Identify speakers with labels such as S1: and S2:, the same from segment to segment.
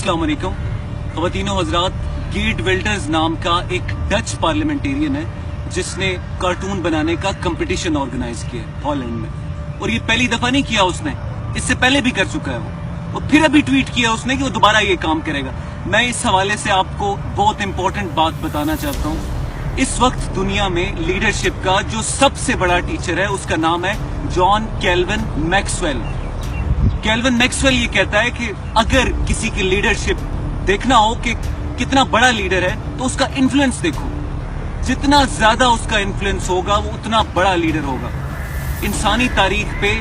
S1: अस्सलाम वालेकुम ख़वातीनो हज़रात, गेट विल्डर्स नाम का एक डच पार्लियामेंटेरियन है जिसने कार्टून बनाने का कंपटीशन ऑर्गेनाइज किया है हॉलैंड में। और ये पहली दफा नहीं किया उसने, इससे पहले भी कर चुका है वो। और फिर अभी ट्वीट किया उसने कि वो दोबारा ये काम करेगा। मैं इस हवाले से आपको बहुत इंपॉर्टेंट बात बताना चाहता हूँ। इस वक्त दुनिया में लीडरशिप का जो सबसे बड़ा टीचर है उसका नाम है John Calvin Maxwell. Calvin Maxwell ये कहता है कि अगर किसी की लीडरशिप देखना हो कि कितना बड़ा लीडर है तो उसका इन्फ्लुएंस देखो। जितना ज्यादा उसका इन्फ्लुएंस होगा वो उतना बड़ा लीडर होगा। इंसानी तारीख पे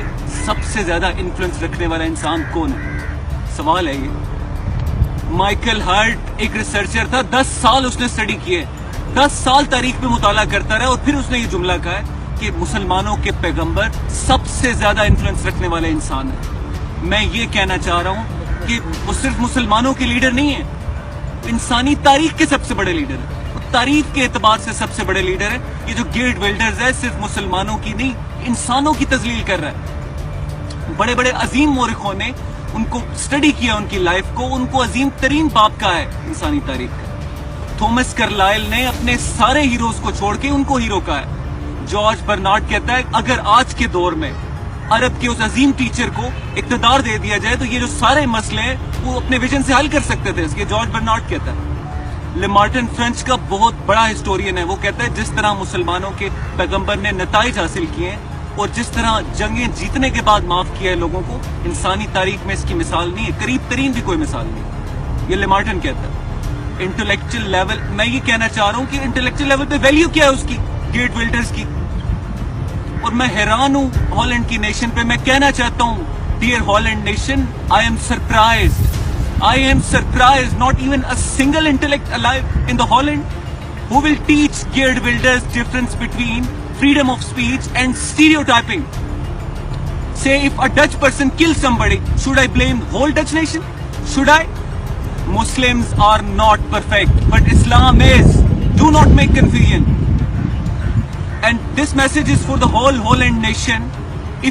S1: सबसे ज्यादा इन्फ्लुएंस रखने वाला इंसान कौन है? सवाल है ये। माइकल हर्ट एक रिसर्चर था, 10 साल उसने स्टडी किए, 10 साल तारीख पे मुताला करता रहा और फिर उसने ये जुमला कहा है कि मुसलमानों के पैगंबर सबसे ज्यादा इन्फ्लुएंस रखने वाला इंसान है। मैं ये कहना चाह रहा हूं कि वो सिर्फ मुसलमानों के लीडर नहीं है, इंसानी तारीख के सबसे बड़े लीडर है। तारीख के एतबार से सबसे बड़े लीडर है। ये जो गेट बिल्डर्स है सिर्फ मुसलमानों की नहीं, इंसानों की तजलील कर रहा है। बड़े बड़े अजीम मोरिखों ने उनको स्टडी किया, उनकी लाइफ को, उनको अजीम तरीन बाप का है इंसानी तारीख का। थॉमस कार्लाइल ने अपने सारे हीरोज को छोड़ के उनको हीरो कहा है। जॉर्ज बर्नार्ड कहता है अगर आज के दौर में अरब के उस अजीम टीचर को इक़्तिदार दे दिया जाए तो ये जो सारे मसले हैं वो अपने विजन से हल कर सकते थे, इसके जॉर्ज बर्नार्ड कहता है। ले मार्टिन फ्रेंच का बहुत बड़ा हिस्टोरियन है, वो कहता है जिस तरह मुसलमानों के पैगंबर ने नताइज हासिल किए हैं और जिस तरह जंगें जीतने के बाद माफ किया है लोगों को, इंसानी तारीख में इसकी मिसाल नहीं है, करीब तरीन भी कोई मिसाल नहीं। ये ले मार्टिन कहता है। इंटेलेक्चुअल लेवल, मैं ये कहना चाह रहा हूँ कि इंटेलेक्चुअल लेवल पे वैल्यू क्या है उसकी, गेट बिल्डर्स की। और मैं हैरान हूं हॉलैंड की नेशन पे। मैं कहना चाहता हूं dear Holland nation, I am surprised not even a single intellect alive in the Holland who will teach गेट Wilders difference between freedom of speech and stereotyping. Say if a Dutch person kills somebody, should I blame the whole Dutch nation? Should I? Muslims are not perfect, but Islam is. Do not make confusion. And this message is for the whole Holland nation.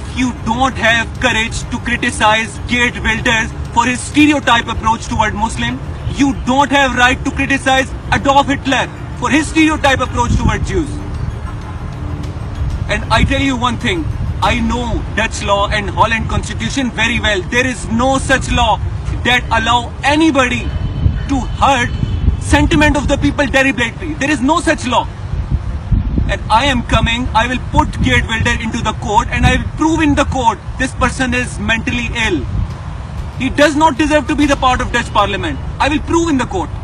S1: If you don't have courage to criticize gate builders for his stereotype approach toward Muslim, you don't have right to criticize Adolf Hitler for his stereotype approach toward Jews. And I tell you one thing, I know Dutch law and Holland constitution very well. There is no such law that allow anybody to hurt sentiment of the people deliberately. There is no such law. And I am coming, I will put gate builder into the court and I will prove in the court this person is mentally ill. He does not deserve to be the part of Dutch parliament. I will prove in the court.